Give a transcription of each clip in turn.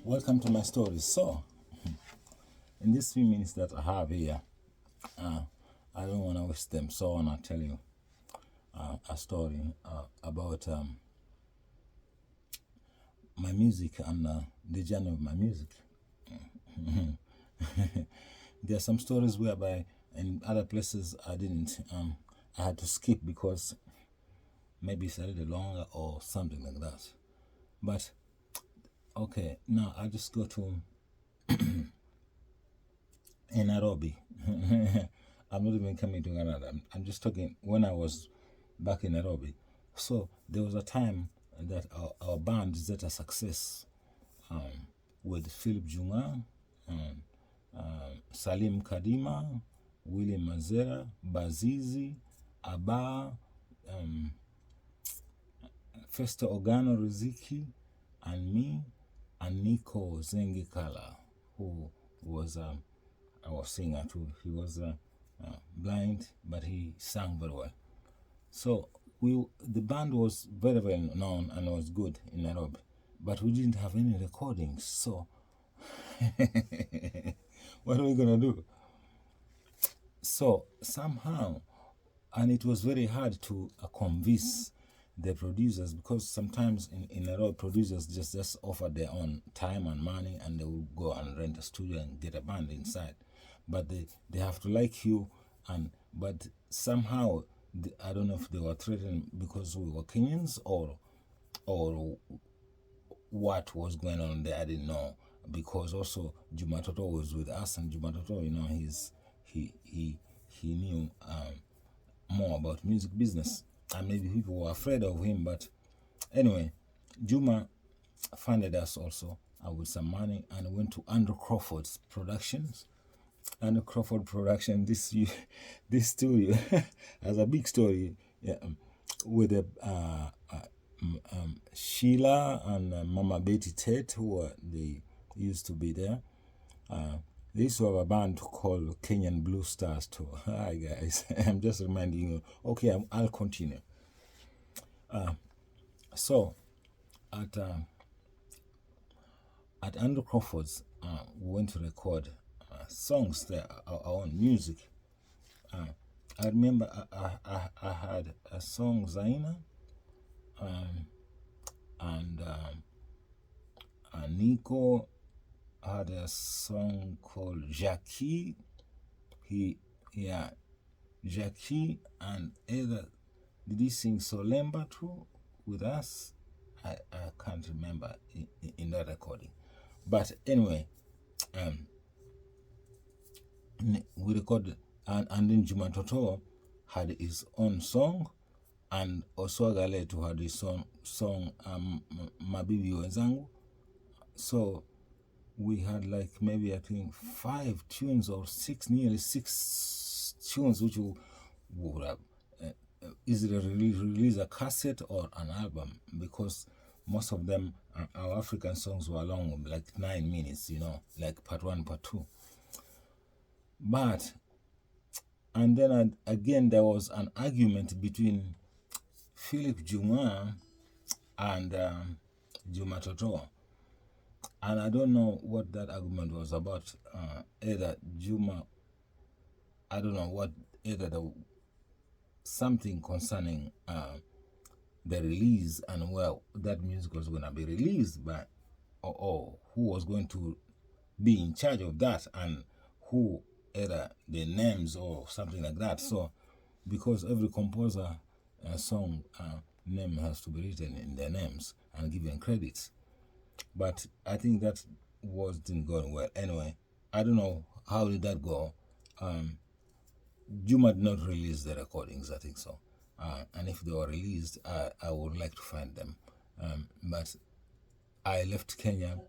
Welcome to my story. So, in these few minutes that I have here, I don't want to waste them, so I want to tell you a story about my music and the journey of my music. There are some stories whereby in other places I didn't, I had to skip because maybe it's a little longer or something like that. But okay, now I'll just go to in Nairobi. I'm not even coming to Canada. I'm just talking when I was back in Nairobi. So there was a time that our band is at a success with Philip Junga, Salim Kadima, William Mazera, Bazizi, Abba, Festa Ogano Riziki, and me, and Nico Zengikala, who was our singer too. He was blind, but he sang very well. So the band was very well known and was good in Nairobi, but we didn't have any recordings. So what are we gonna do? So somehow, and it was very hard to convince the producers, because sometimes in Nairobi producers just offer their own time and money, and they will go and rent a studio and get a band inside, but they have to like you, but somehow I don't know if they were threatened because we were Kenyans or what was going on there. I didn't know, because also Juma Toto was with us, and Juma Toto, he knew more about music business, and maybe people were afraid of him. But anyway, Juma funded us also with some money, and went to Andrew Crawford's Productions. Andrew Crawford Production, this studio has a big story, with Sheila and Mama Betty Tate, who they used to be there. They used to have a band called Kenyan Blue Stars too. Hi guys, I'm just reminding you. Okay, I'll continue. So at Andrew Crawford's, we went to record songs there, our own music. I remember I had a song Zaina, and Nico had a song called Jackie. Jackie, and either did he sing Solemba too with us? I can't remember in that recording. But anyway, we recorded, and then Juma Toto had his own song, and Oswaga Letu had his song Mabibi Wenzangu. So we had like maybe I think 5 tunes or 6, nearly 6 tunes, which would have easily release a cassette or an album, because most of them, our African songs, were long, like 9 minutes, like part 1, part 2. But, and then again, there was an argument between Philip Juma and Juma Toto. And I don't know what that argument was about. Either Juma, I don't know what, either something concerning the release and where that music was going to be released by, or who was going to be in charge of that, and who, either the names or something like that. So, because every composer song name has to be written in their names and given credits. But I think that didn't go well. Anyway, I don't know how did that go. Juma did not release the recordings, I think so. And if they were released, I would like to find them. But I left Kenya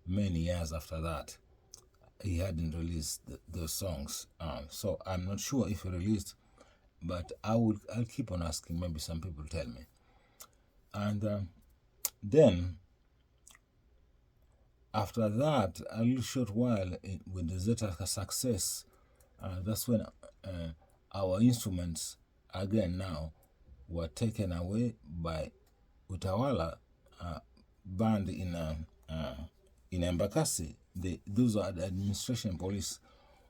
many years after that. He hadn't released those songs. So I'm not sure if he released, but I'll keep on asking. Maybe some people tell me. And then, after that, a little short while with the Zeta success, that's when our instruments again now were taken away by Utawala band in Embakasi. Those are the administration police.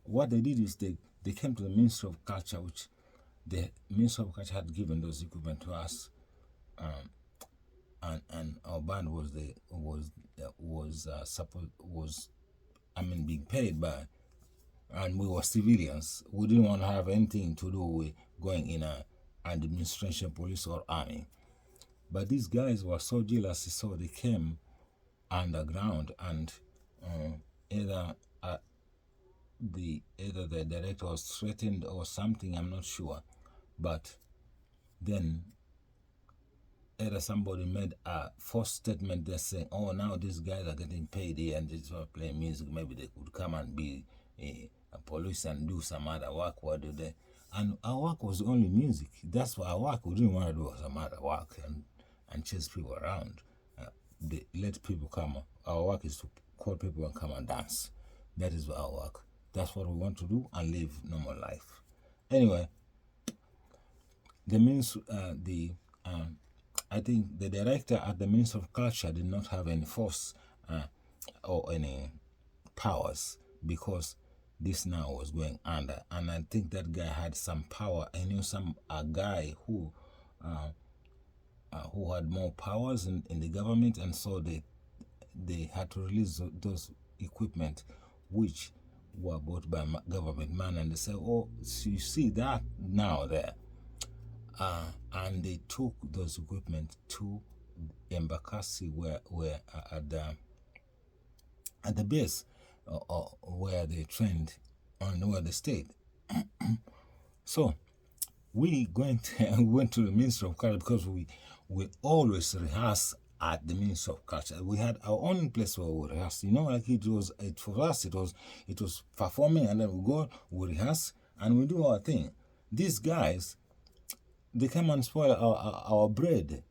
What they did is they came to the Ministry of Culture, which the Ministry of Culture had given those equipment to us, and our band was being paid by, and we were civilians. We didn't want to have anything to do with going in an administration police or army. But these guys were so jealous, so they came underground, and either the director was threatened or something, I'm not sure. But then either somebody made a false statement there saying, oh, now these guys are getting paid here and they are playing music, maybe they could come and be a police and do some other work. What do they? And our work was only music. That's what our work. We didn't want to do some other work and chase people around. They let people come. Our work is to call people and come and dance. That is our work. That's what we want to do and live normal life. Anyway, I think the director at the Ministry of Culture did not have any force or any powers, because this now was going under. And I think that guy had some power. I knew a guy who had more powers in the government, and so they had to release those equipment which were bought by government man, and they said, oh, so you see that now there. And they took those equipment to Embakasi, where at the base where they trained and where they stayed. So we went to the Ministry of Culture, because we always rehearse at the Ministry of Culture. We had our own place where we rehearse. Like for us it was performing, and then we go, we rehearse, and we do our thing. These guys, they come and spoil our bread,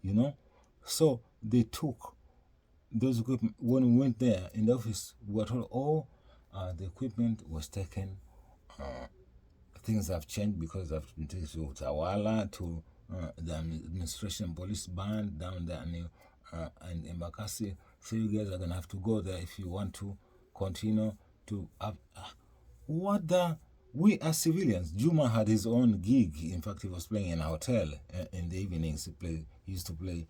So they took those equipment. When we went there in the office, we were told, the equipment was taken. Things have changed because they've been taken to Utawala, to the administration police band down there and in Embakasi. So you guys are going to have to go there if you want to continue to have... What the... We are civilians. Juma had his own gig. In fact, he was playing in a hotel in the evenings. He used to play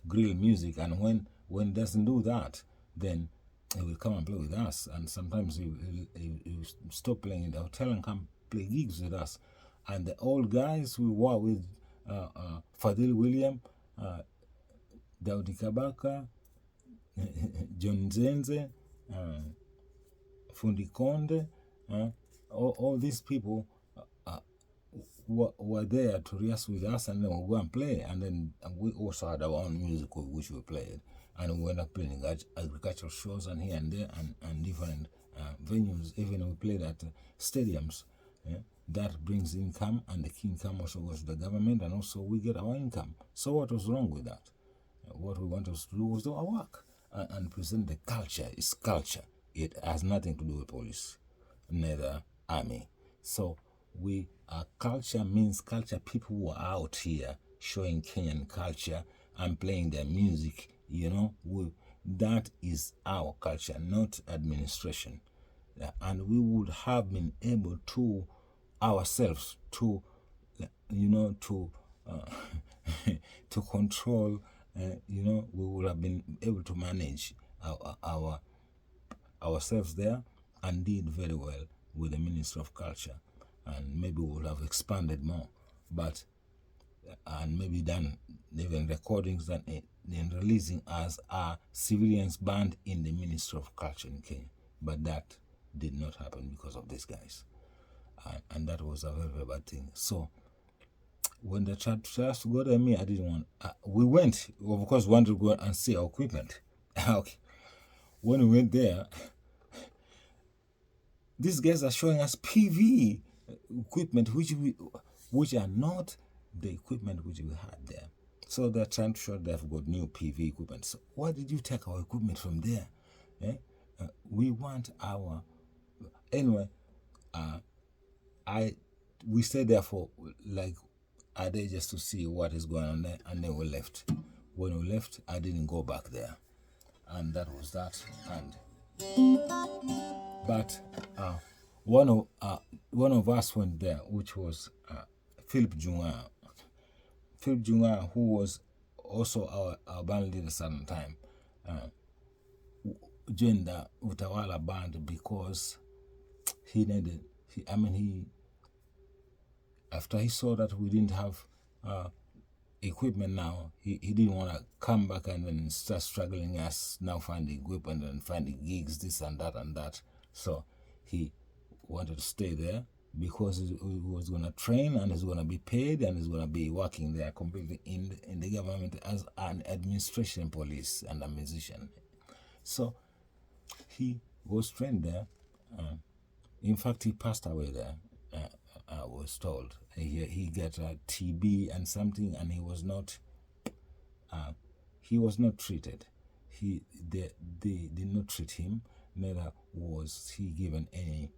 grill music, and when he doesn't do that, then he will come and play with us. And sometimes he will stop playing in the hotel and come play gigs with us. And the old guys we were with, Fadil William, Daudi Kabaka, John Zenze, Fundi Konde, all these people were there to rehearse with us, and then we'll go and play. And then we also had our own music which we played. And we ended up playing agricultural shows and here and there and different venues. Even we played at stadiums. That brings income, and the income also goes to the government, and also we get our income. So what was wrong with that? What we wanted to do was do our work and present the culture. It's culture. It has nothing to do with police, neither army. So culture means culture. People who are out here showing Kenyan culture and playing their music, that is our culture, not administration. And we would have been able to ourselves to to control, we would have been able to manage ourselves there, and did very well with the Ministry of Culture, and maybe we would have expanded more, and maybe done even recordings and releasing as a civilians band in the Ministry of Culture in Kenya. But that did not happen because of these guys, and that was a very, very bad thing. So when they tried to go to me, I didn't want. We went, of course, wanted to go and see our equipment. Okay, when we went there, these guys are showing us PV equipment, which are not the equipment which we had there. So they're trying to show they've got new PV equipment. So why did you take our equipment from there? We want our... Anyway, we stayed there for like are there just to see what is going on there, and then we left. When we left, I didn't go back there, and that was that. But one of us went there, which was Philip Junga. Philip Junga, who was also our band leader at some time, joined the Utawala band because after he saw that we didn't have equipment now, he didn't want to come back and then start struggling us now finding equipment and finding gigs, this and that. So he wanted to stay there because he was going to train and he's going to be paid and he's going to be working there completely in the government as an administration police and a musician. So he was trained there. In fact, he passed away there, I was told. He got TB and something, and he was not treated. They did not treat him, neither was he given any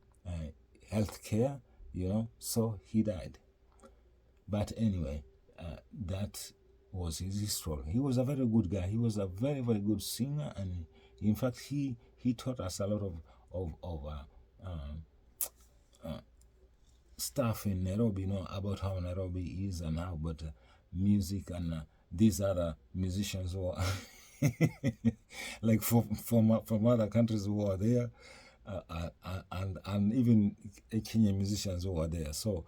health care, so he died. But anyway, that was his story. He was a very good guy. He was a very, very good singer, and in fact, he taught us a lot of stuff in Nairobi, about how Nairobi is and how about music and these other musicians who are like from other countries who are there, and even Kenyan musicians who are there. So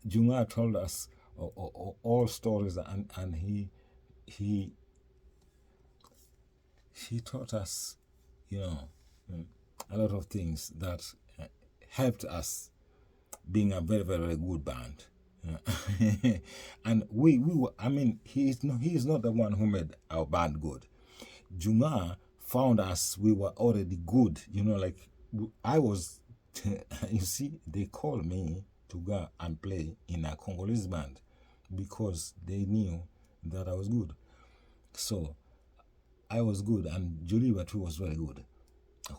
Junga told us all stories, and he taught us, a lot of things that helped us being a very, very, very good band. And we were, he is not the one who made our band good. Junga found us, we were already good, I was, you see, they called me to go and play in a Congolese band because they knew that I was good. So I was good, and Juliba too was very good,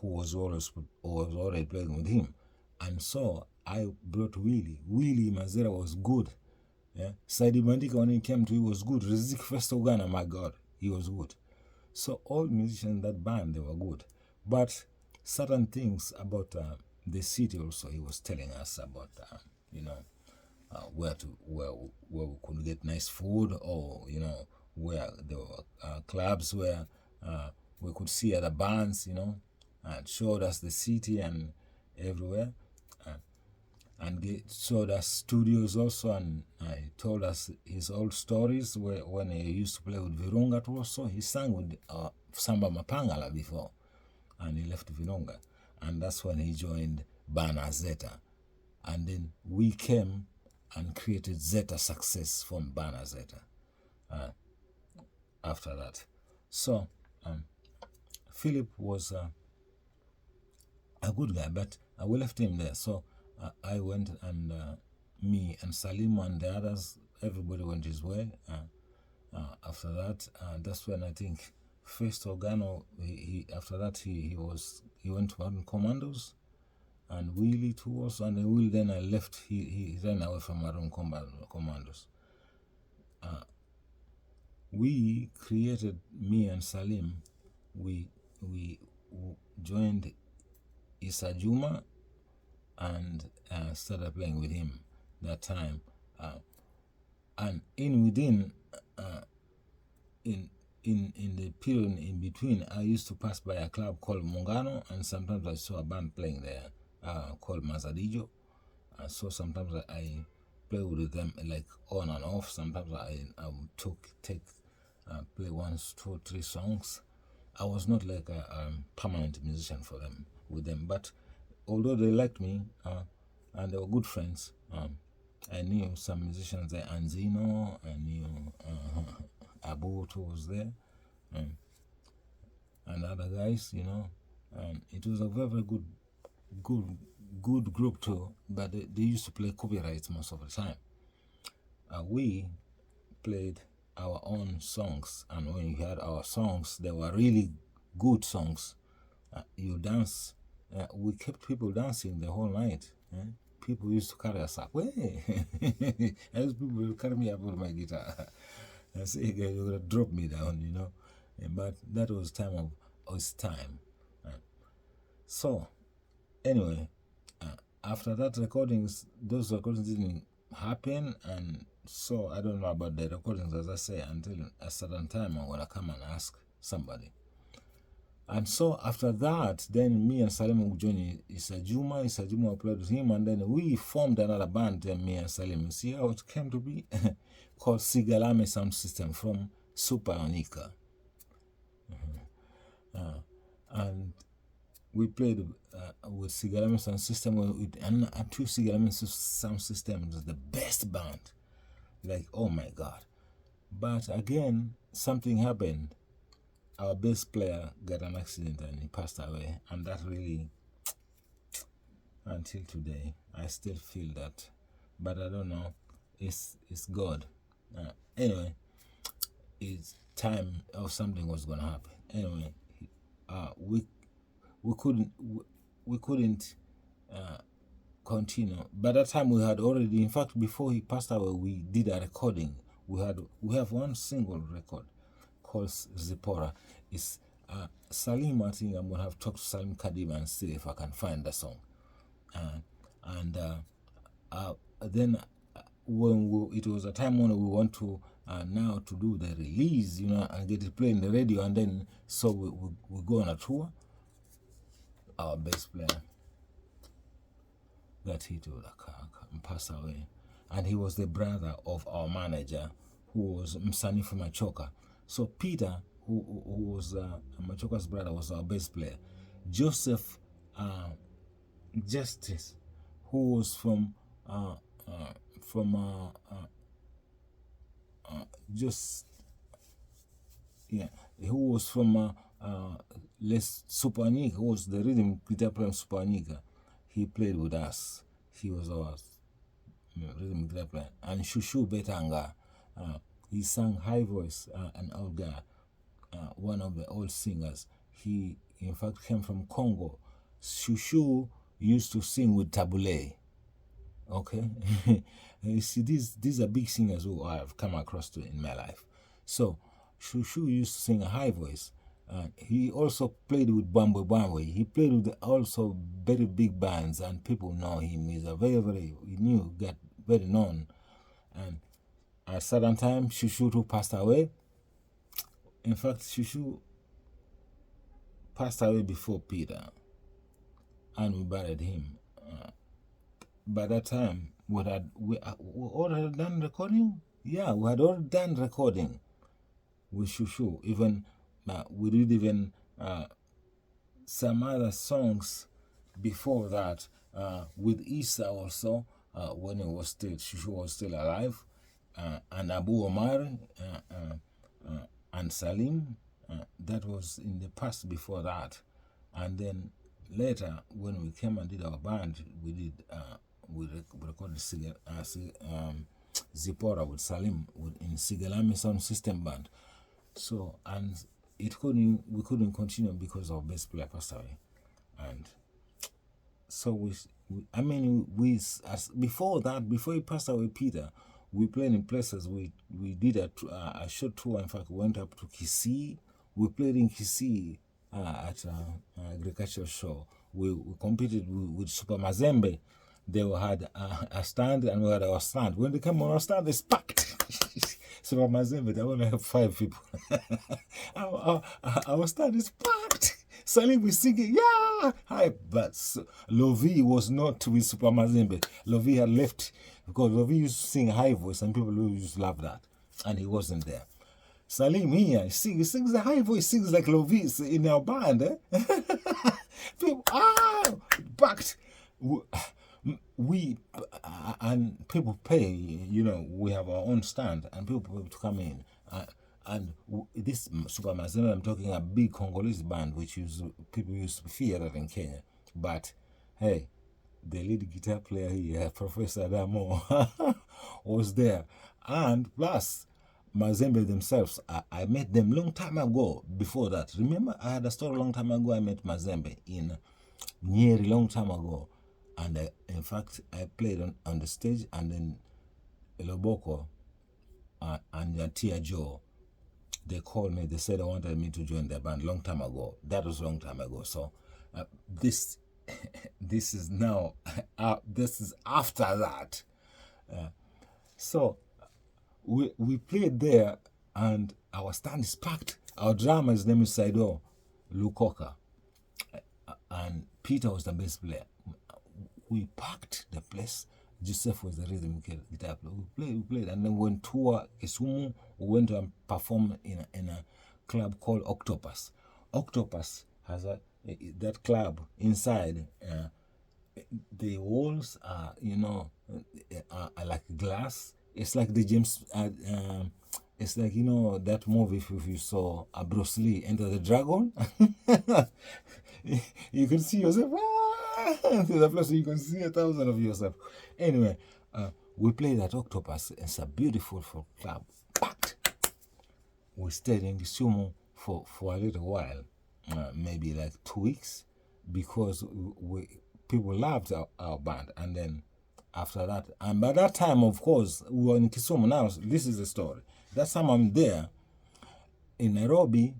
who was already playing with him. And so I brought Willie. Willie Mazera was good. Yeah? Saidi Bandika, when he came to, he was good. Rizik Festogana, my God, he was good. So all musicians in that band, they were good. But certain things about the city also, he was telling us about, where we could get nice food, or, where there were clubs where we could see other bands, and showed us the city and everywhere. And showed us studios also, and he told us his old stories when he used to play with Virunga too. Also, he sang with Samba Mapangala before, and he left Virunga, and that's when he joined Bana Zeta, and then we came and created Zeta Success from Bana Zeta after that. So Philip was a good guy, but we left him there. So I went, and me and Salim and the others, everybody went his way. After that, that's when I think first Organo, after that he went to Maroon Commandos, and Willie too also, and Willie then I left, he ran away from Maroon Commandos. We created, me and Salim, we joined Issa Juma and started playing with him that time. And in the period in between, I used to pass by a club called Mungano, and sometimes I saw a band playing there called Mazadijo. So sometimes I play with them like on and off. Sometimes I would play 1, 2, 3 songs. I was not like a permanent musician with them, but although they liked me and they were good friends, I knew some musicians there. Anzino, I knew Abu was there, and other guys, and it was a very, very good group too. But they used to play copyrights most of the time. We played our own songs, and when you heard our songs, they were really good songs. You dance. We kept people dancing the whole night. people used to carry us up. Hey, as people will carry me up with my guitar. I say, hey, guys, you're gonna drop me down, you know. But that was time. So anyway, after that those recordings didn't happen, and so I don't know about the recordings, as I say, until a certain time I'm gonna come and ask somebody. And so after that, then me and Salim would join Isajuma played with him, and then we formed another band, me and Salim. You see how it came to be? Called Sigalame Sound System from Super Onika. And we played with Sigalame Sound System, and two Sigalame Sound Systems, the best band. Like, oh my God. But again, something happened. Our bass player got an accident and he passed away, and that really, until today, I still feel that, but I don't know. It's God. Anyway, it's time of something was gonna happen. Anyway, we couldn't continue. By that time, we had already, in fact, before he passed away, we did a recording. We have one single record called Zipporah. It's Salim. I think I'm gonna have to talk to Salim Kadima and see if I can find the song. Then when it was a time when we want to now to do the release, you know, and get it played in the radio, and then so we go on a tour. Our bass player got hit with a car and passed away, and he was the brother of our manager, who was Msanifu Machoka. So Peter, who was Machoka's brother, was our bass player. Joseph Justice, who was who was from Les Supanika, who was the rhythm guitar player Supanika. He played with us. He was our rhythm guitar player. And Shushu Betanga, he sang high voice, an old guy, one of the old singers. He, in fact, came from Congo. Shushu used to sing with tabule. Okay? You see, these are big singers who I've come across in my life. So, Shushu used to sing a high voice. He also played with Bambo Bambo. He played with also very big bands, and people know him. He's a got very known. And at a certain time, Shushu too passed away. In fact, Shushu passed away before Peter, and we buried him. By that time, we already done recording? Yeah, we had already done recording with Shushu. Even we did even some other songs before that with Isa also, when Shushu was still alive, and Abu Omar and Salim. That was in the past before that. And then later, when we came and did our band, we recorded Zipporah with Salim in Sigalame Sound System Band. So, and we couldn't continue because our bass player passed away. And so before he passed away, Peter, we played in places. We did a short tour. In fact, we went up to Kisii. We played in Kisii at an agricultural show. We competed with Super Mazembe. They had a stand, and we had our stand. When they came on our stand, they packed. Super Mazembe, they only have 5 people. Our stand is packed. Salim was singing, yeah! Hi, but Lovi was not with Super Mazembe. Lovi had left because Lovi used to sing high voice, and people used to love that. And he wasn't there. Salim here, he sings the high voice, sings like Lovi in our band. People, packed. We and people pay, you know, we have our own stand, and people pay to come in. This Super Mazembe, I'm talking a big Congolese band, which people used to fear that in Kenya. But hey, the lead guitar player here, Professor Adamo, was there. And plus, Mazembe themselves, I met them long time ago before that. Remember, I had a story long time ago. I met Mazembe in Nyeri long time ago. And in fact, I played on the stage, and then Eloboko and Yatia Joe, they called me. They said they wanted me to join their band long time ago. That was long time ago. So this this is now this is after that. So we played there, and our stand is packed. Our drummer's name is Saido Lukoka, and Peter was the bass player. We packed the place. Joseph was the rhythm guitar player. We played, and then went tour Kisumu. We went to perform in a club called Octopus. Octopus has that club inside. The walls are, are like glass. It's like the James. It's like, that movie if you saw Bruce Lee Enter the Dragon. You can see yourself into the place, so you can see 1,000 of yourself. Anyway, we played at Octopus. It's a beautiful club. Packed. We stayed in Kisumu for a little while, maybe like 2 weeks, because people loved our band. And then after that, and by that time, of course, we were in Kisumu. Now, this is the story. That time I'm there in Nairobi,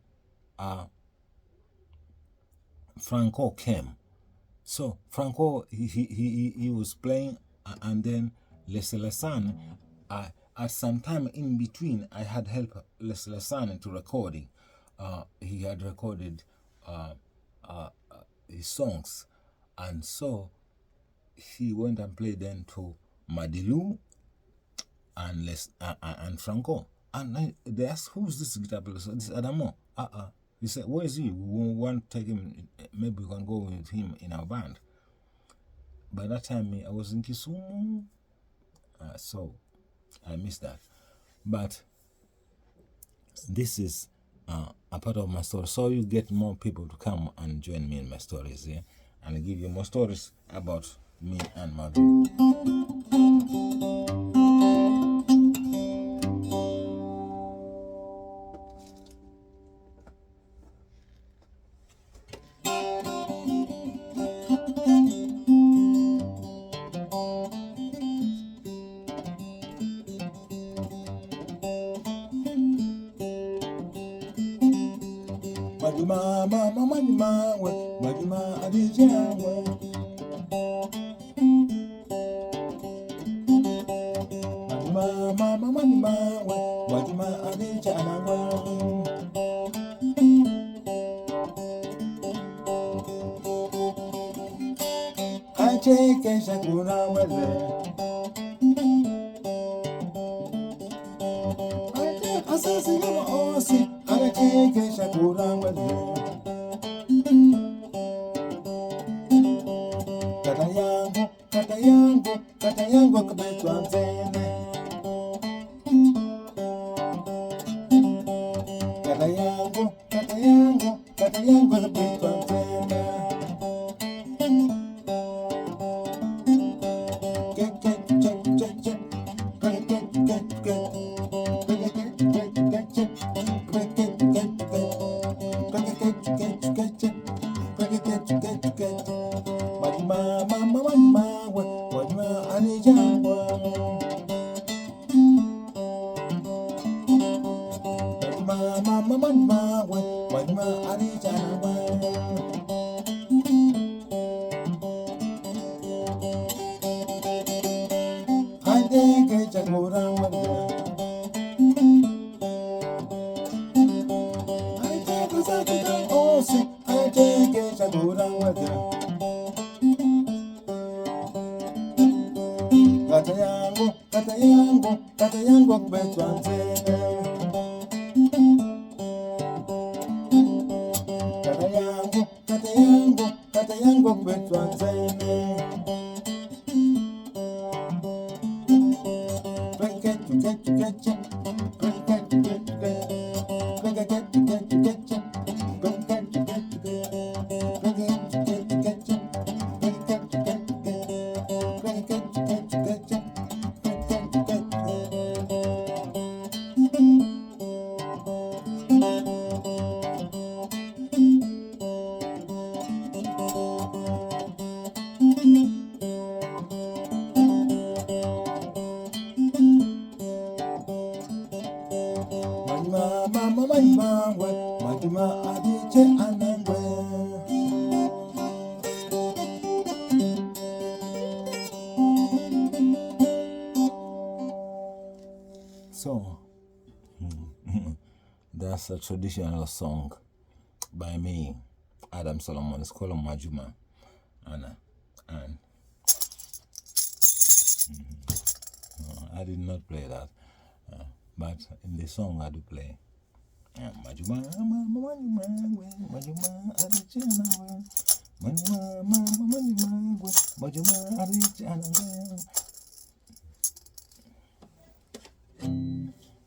Franco came. So Franco, he was playing, and then Leslie at some time in between, I had helped Leslie into recording. He had recorded his songs, and so he went and played then to Madilu and Franco. And they asked, who's this guitar player? So this is Adamo. He said, where is he? We want to take him. Maybe we can go with him in our band. By that time, I was in Kisumu, so I missed that. But this is a part of my story. So you get more people to come and join me in my stories, yeah? And I give you more stories about me and my group. mama Majumangwe, Majuma Adije Anangwe. So, that's a traditional song by me, Adam Solomon. It's called Majuma. And I did not play that, but in the song I do play. Majuma, Majuma,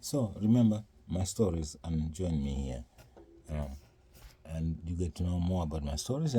So remember my stories and join me here, and you get to know more about my stories.